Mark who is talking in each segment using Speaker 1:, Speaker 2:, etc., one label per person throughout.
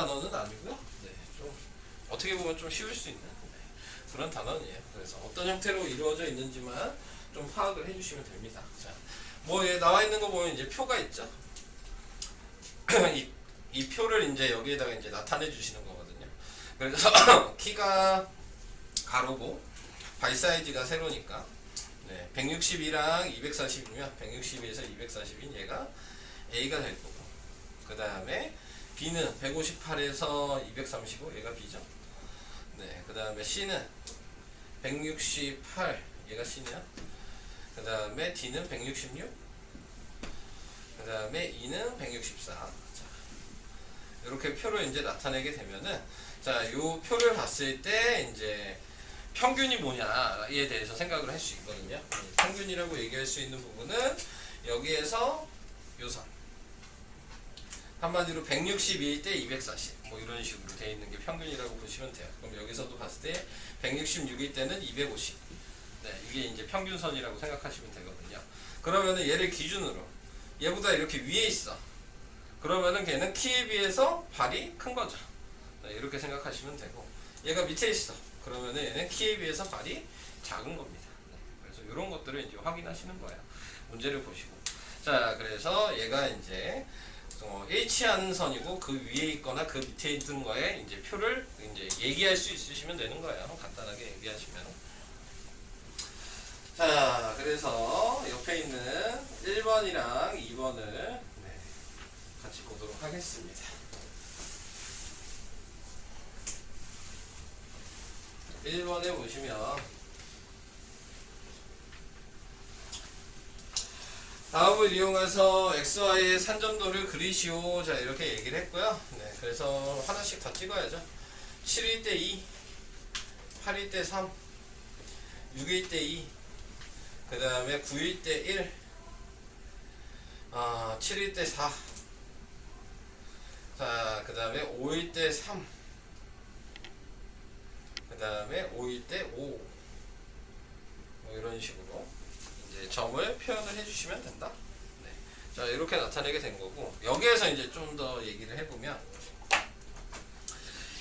Speaker 1: 단어는 아니고요. 네, 좀 어떻게 보면 좀 쉬울 수 있는 그런 단어예요. 그래서 어떤 형태로 이루어져 있는지만 좀 파악을 해주시면 됩니다. 자, 뭐 나와 있는 거 보면 이제 표가 있죠. 이 표를 이제 여기에다가 이제 나타내 주시는 거거든요. 그래서 키가 가로고 발 사이즈가 세로니까 네, 162랑 240이면 162에서 240인 얘가 A가 될 거고, 그 다음에 B는 158에서 235 얘가 B죠. 네, 그 다음에 C는 168 얘가 C냐. 그 다음에 D는 166. 그 다음에 E는 164. 자, 이렇게 표를 이제 나타내게 되면은, 자, 요 표를 봤을 때 이제 평균이 뭐냐에 대해서 생각을 할 수 있거든요. 평균이라고 얘기할 수 있는 부분은 여기에서 요선. 한마디로 162일 때 240. 뭐 이런 식으로 되어 있는 게 평균이라고 보시면 돼요. 그럼 여기서도 봤을 때 166일 때는 250. 네, 이게 이제 평균선이라고 생각하시면 되거든요. 그러면은 얘를 기준으로 얘보다 이렇게 위에 있어. 그러면은 걔는 키에 비해서 발이 큰 거죠. 네, 이렇게 생각하시면 되고, 얘가 밑에 있어. 그러면은 얘는 키에 비해서 발이 작은 겁니다. 네, 그래서 이런 것들을 이제 확인하시는 거예요. 문제를 보시고. 자, 그래서 얘가 이제 H하는 선이고 그 위에 있거나 그 밑에 있는 거에 이제 표를 이제 얘기할 수 있으시면 되는 거예요. 간단하게 얘기하시면. 자, 그래서 옆에 있는 1번이랑 2번을 같이 보도록 하겠습니다. 1번에 보시면 다음을 이용해서 XY의 산점도를 그리시오. 자, 이렇게 얘기를 했고요. 네, 그래서 하나씩 다 찍어야죠. 7일 때 2, 8일 때 3, 6일 때 2, 그 다음에 9일 때 1, 7일 때 4, 자, 그 다음에 5일 때 3, 그 다음에 5일 때 5, 뭐 이런 식으로 이제 점을 표현을 해주시면 된다. 네. 자, 이렇게 나타내게 된 거고, 여기에서 이제 좀 더 얘기를 해보면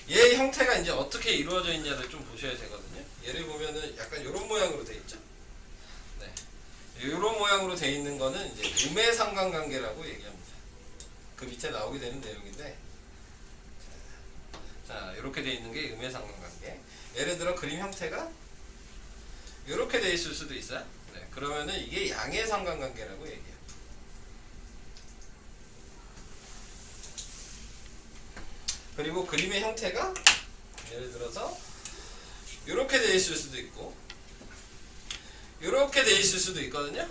Speaker 1: 얘 형태가 이제 어떻게 이루어져 있냐를 좀 보셔야 되거든요. 얘를 보면은 약간 이런 모양으로 돼 있죠. 네. 이런 모양으로 돼 있는 거는 이제 음해상관관계라고 얘기합니다. 그 밑에 나오게 되는 내용인데, 자, 이렇게 돼 있는 게 음해상관관계. 예를 들어 그림 형태가 이렇게 돼 있을 수도 있어요. 네, 그러면은 이게 양해상관관계라고 얘기해요. 그리고 그림의 형태가 예를 들어서 이렇게 돼 있을 수도 있고 이렇게 돼 있을 수도 있거든요.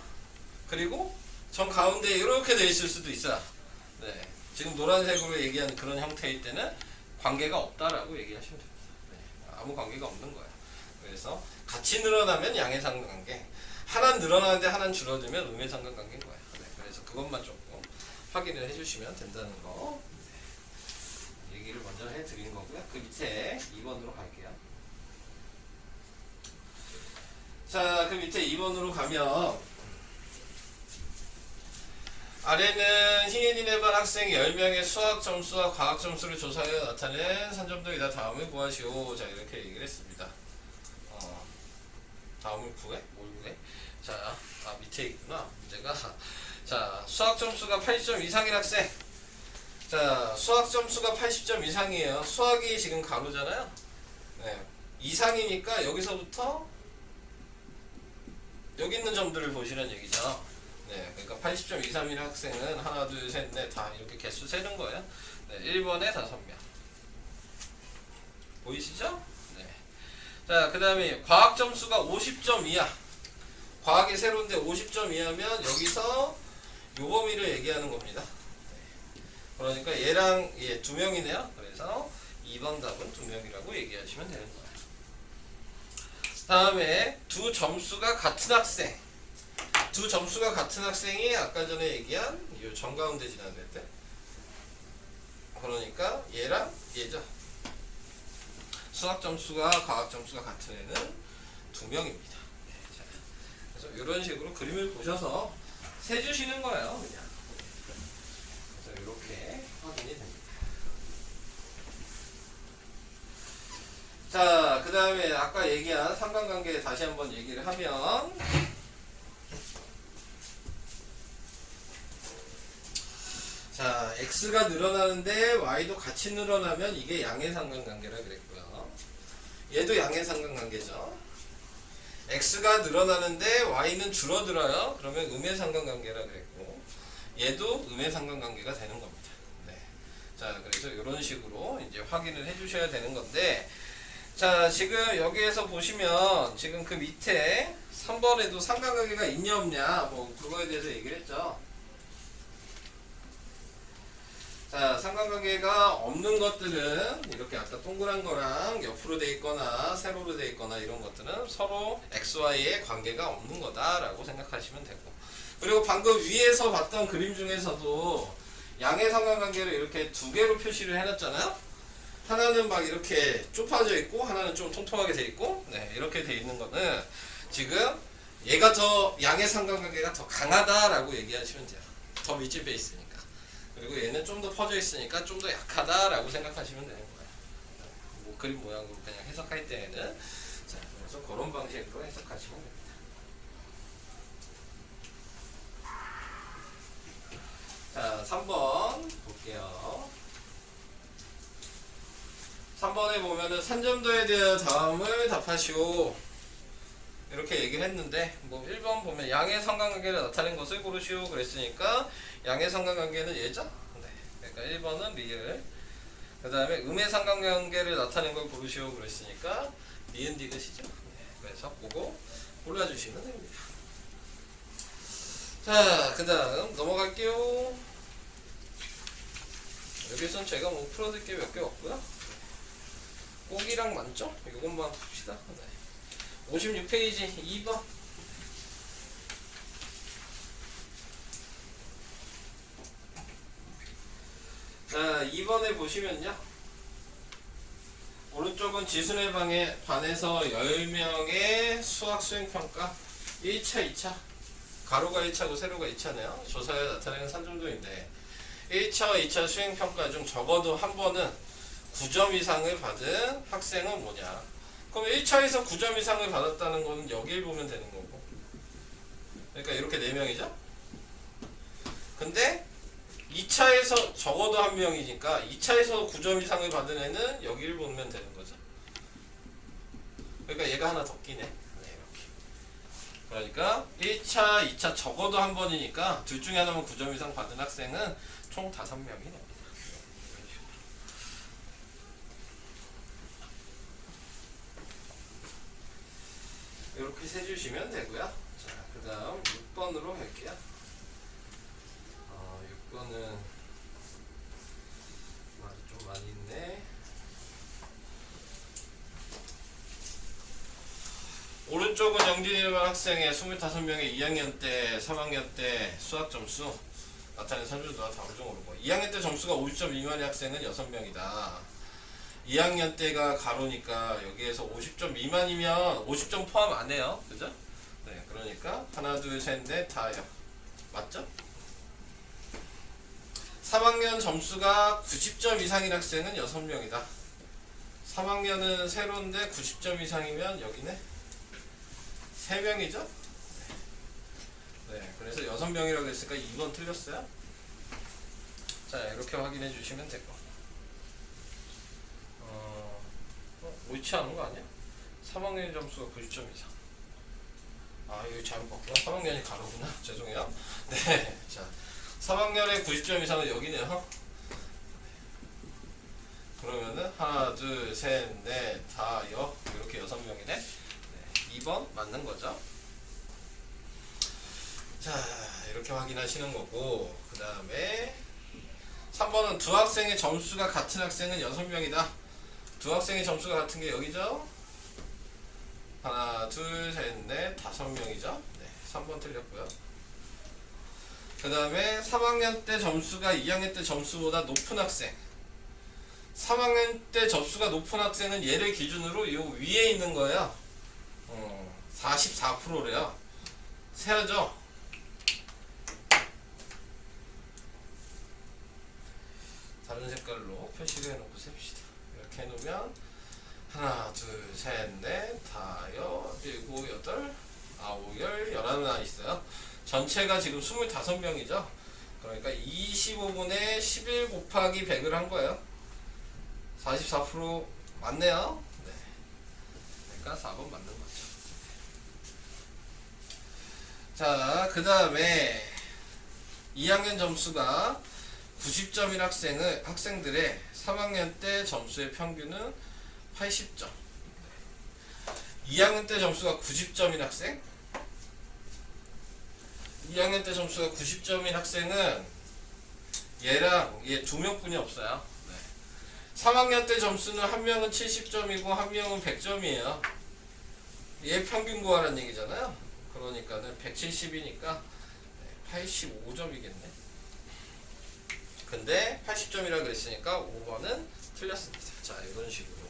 Speaker 1: 그리고 정 가운데 이렇게 돼 있을 수도 있어요. 네, 지금 노란색으로 얘기하는 그런 형태일 때는 관계가 없다라고 얘기하시면 됩니다. 네, 아무 관계가 없는 거예요. 그래서 같이 늘어나면 양해상관관계, 하나는 늘어나는데 하나는 줄어들면 음해상관관계인 거예요. 네, 그래서 그것만 조금 확인을 해주시면 된다는 거 얘기를 먼저 해드린 거고요. 그 밑에 2번으로 갈게요. 자, 그 밑에 2번으로 가면 아래는 흰인의 반 학생 10명의 수학 점수와 과학 점수를 조사하여 나타낸 산점도이다. 다음을 구하시오. 자, 이렇게 얘기를 했습니다. 다음을 구해? 뭘 구해? 자, 밑에 있구나. 문제가. 자, 수학 점수가 80점 이상인 학생. 자, 수학 점수가 80점 이상이에요. 수학이 지금 가로잖아요. 네. 이상이니까 여기서부터 여기 있는 점들을 보시는 얘기죠. 네, 그러니까 80점 이상인 학생은 하나, 둘, 셋, 넷 다 이렇게 개수 세는 거예요. 네, 1번에 5명. 보이시죠? 네. 자, 그 다음에 과학 점수가 50점 이하. 과학이 세로인데 50점 이하면 여기서 요 범위를 얘기하는 겁니다. 그러니까 얘랑 얘 2명이네요. 그래서 2번 답은 2명이라고 얘기하시면 되는 거예요. 다음에 두 점수가 같은 학생. 두 점수가 같은 학생이 아까 전에 얘기한 이 정가운데 지나는 때. 그러니까 얘랑 얘죠. 수학 점수가 과학 점수가 같은 애는 2명입니다. 그래서 이런 식으로 그림을 보셔서 세주시는 거예요. 그냥. 그래서 이렇게 확인이 됩니다. 자, 그 다음에 아까 얘기한 상관관계 다시 한번 얘기를 하면, 자, x가 늘어나는데 y도 같이 늘어나면 이게 양의 상관관계라 그랬고요. 얘도 양의 상관관계죠. x가 늘어나는데 y는 줄어들어요. 그러면 음의 상관관계라 그랬고, 얘도 음의 상관관계가 되는 겁니다. 네. 자, 그래서 이런 식으로 이제 확인을 해주셔야 되는 건데, 자, 지금 여기에서 보시면 지금 그 밑에 3번에도 상관관계가 있냐 없냐 뭐 그거에 대해서 얘기를 했죠. 자, 상관관계가 없는 것들은 이렇게 아까 동그란 거랑 옆으로 돼 있거나 세로로 돼 있거나 이런 것들은 서로 XY의 관계가 없는 거다라고 생각하시면 되고, 그리고 방금 위에서 봤던 그림 중에서도 양의 상관관계를 이렇게 두 개로 표시를 해놨잖아요. 하나는 막 이렇게 좁아져 있고 하나는 좀 통통하게 돼 있고, 네, 이렇게 돼 있는 거는 지금 얘가 더 양의 상관관계가 더 강하다라고 얘기하시면 돼요. 더 밀집해 있으니까. 그리고 얘는 좀 더 퍼져 있으니까 좀 더 약하다라고 생각하시면 되는 거예요. 뭐 그림 모양으로 그냥 해석할 때에는, 자, 그래서 그런 방식으로 해석하시면 됩니다. 자, 3번 볼게요. 3번에 보면은 산점도에 대한 다음을 답하시오 이렇게 얘기를 했는데, 뭐 1번 보면 양의 상관관계를 나타낸 것을 고르시오 그랬으니까 양의 상관관계는 얘죠. 네. 그러니까 1번은 리을, 그 다음에 음의 상관관계를 나타낸 걸 고르시오 그랬으니까 니은 디귿이죠. 네. 그래서 그거 골라주시면 됩니다. 자, 그 다음 넘어갈게요. 여기선 제가 뭐 풀어드릴 게 몇 개 없고요. 꼭이랑 만점? 이것만 봅시다. 네. 56페이지 2번. 자, 2번에 보시면요. 오른쪽은 지순의 방에 반해서 10명의 수학 수행평가 1차, 2차. 가로가 1차고 세로가 2차네요. 조사에 나타내는 산점도인데 1차, 2차 수행평가 중 적어도 한 번은 9점 이상을 받은 학생은 뭐냐? 그럼 1차에서 9점 이상을 받았다는 거는 여기를 보면 되는 거고. 그러니까 이렇게 4명이죠? 근데 2차에서 적어도 1명이니까 2차에서 9점 이상을 받은 애는 여기를 보면 되는 거죠. 그러니까 얘가 하나 더 끼네. 네, 이렇게. 그러니까 1차, 2차 적어도 한 번이니까 둘 중에 하나면 9점 이상 받은 학생은 총 5명이네. 이렇게 세주시면 되고요. 자, 그 다음 6번으로 갈게요. 6번은 말이 좀 많이 있네. 오른쪽은 영진이라는 학생의 25명의 2학년 때, 3학년 때 수학 점수 나타낸 산점도와 다음중 오르고, 2학년 때 점수가 50점 미만의 학생은 6명이다. 2학년 때가 가로니까 여기에서 50점 미만이면 50점 포함 안 해요. 그죠? 네, 그러니까 하나, 둘, 셋, 넷, 다요. 맞죠? 3학년 점수가 90점 이상인 학생은 6명이다. 3학년은 세로인데 90점 이상이면 여기네 3명이죠? 네, 그래서 6명이라고 했으니까 2번 틀렸어요. 자, 이렇게 확인해 주시면 되고. 옳지 않은 거 아니야? 3학년 점수가 90점 이상. 아, 이거 잘못 봤구나. 3학년이 가로구나. 죄송해요. 네. 자, 3학년에 90점 이상은 여기네요. 그러면은 하나, 둘, 셋, 넷, 다, 여 이렇게 6명이네. 네. 2번 맞는 거죠. 자, 이렇게 확인하시는 거고, 그 다음에 3번은 두 학생의 점수가 같은 학생은 6명이다. 두 학생의 점수가 같은 게 여기죠? 하나, 둘, 셋, 넷, 5명이죠? 네, 3번 틀렸고요. 그 다음에 3학년 때 점수가 2학년 때 점수보다 높은 학생. 3학년 때 점수가 높은 학생은 얘를 기준으로 요 위에 있는 거예요. 44%래요. 세야죠? 다른 색깔로 표시를 해놓고 셉시다. 이렇게 해놓으면 하나, 둘, 셋, 넷, 다섯, 일곱, 여덟, 아홉, 열, 11나 있어요. 전체가 지금 25명이죠. 그러니까 25분의 11 곱하기 100을 한 거예요. 44% 맞네요. 네. 그러니까 4번 맞는 거죠. 자, 그 다음에 2학년 점수가 90점인 학생들의 3학년 때 점수의 평균은 80점. 2학년 때 점수가 90점인 학생? 2학년 때 점수가 90점인 학생은 얘랑 얘 두 명뿐이 없어요. 네. 3학년 때 점수는 한 명은 70점이고 한 명은 100점이에요. 얘 평균 구하라는 얘기잖아요. 그러니까는 170이니까 85점이겠네. 근데 80점이라 그랬으니까 5번은 틀렸습니다. 자, 이런 식으로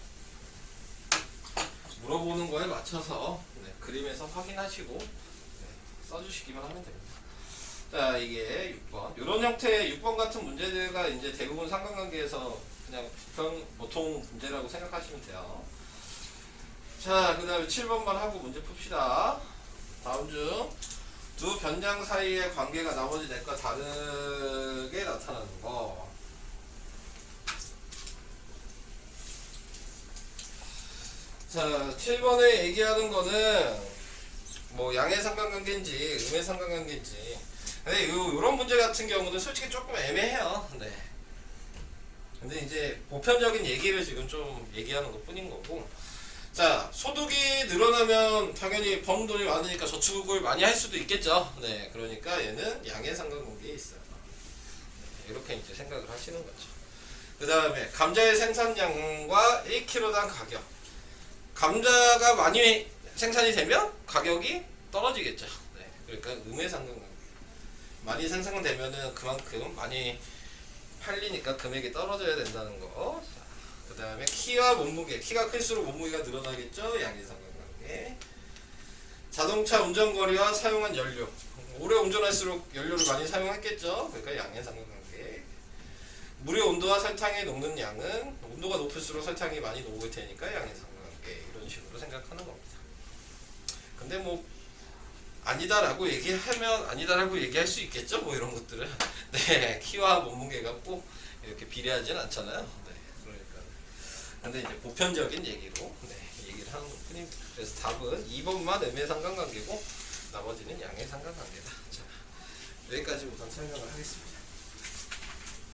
Speaker 1: 물어보는 거에 맞춰서 그림에서 확인하시고 써주시기만 하면 됩니다. 자, 이게 6번. 이런 형태의 6번 같은 문제들가 이제 대부분 삼각관계에서 그냥 보통 문제라고 생각하시면 돼요. 자, 그 다음에 7번만 하고 문제 풉시다. 다음 중 두 변량 사이의 관계가 나머지 넷과 다르게 나타나는 거. 자, 7번에 얘기하는 거는 뭐 양의 상관관계인지 음의 상관관계인지. 근데 요런 문제 같은 경우는 솔직히 조금 애매해요. 네. 근데 이제 보편적인 얘기를 지금 좀 얘기하는 것 뿐인 거고. 자, 소득이 늘어나면 당연히 번 돈이 많으니까 저축을 많이 할 수도 있겠죠. 네, 그러니까 얘는 양의 상관관계에 있어요. 네, 이렇게 이제 생각을 하시는 거죠. 그 다음에 감자의 생산량과 1kg당 가격. 감자가 많이 생산이 되면 가격이 떨어지겠죠. 네, 그러니까 음의 상관관계. 많이 생산되면은 그만큼 많이 팔리니까 금액이 떨어져야 된다는 거. 그 다음에 키와 몸무게, 키가 클수록 몸무게가 늘어나겠죠. 양의 상관관계. 자동차 운전거리와 사용한 연료, 오래 운전할수록 연료를 많이 사용했겠죠. 그러니까 양의 상관관계. 물의 온도와 설탕이 녹는 양은 온도가 높을수록 설탕이 많이 녹을 테니까 양의 상관관계. 이런 식으로 생각하는 겁니다. 근데 뭐 아니다라고 얘기하면 아니다라고 얘기할 수 있겠죠. 뭐 이런 것들은. 네, 키와 몸무게가 꼭 이렇게 비례하진 않잖아요. 근데 이제 보편적인 얘기로 얘기를 하는 것 뿐입니다. 그래서 답은 2번만 음의 상관관계고 나머지는 양의 상관관계다. 자, 여기까지 우선 설명을 하겠습니다.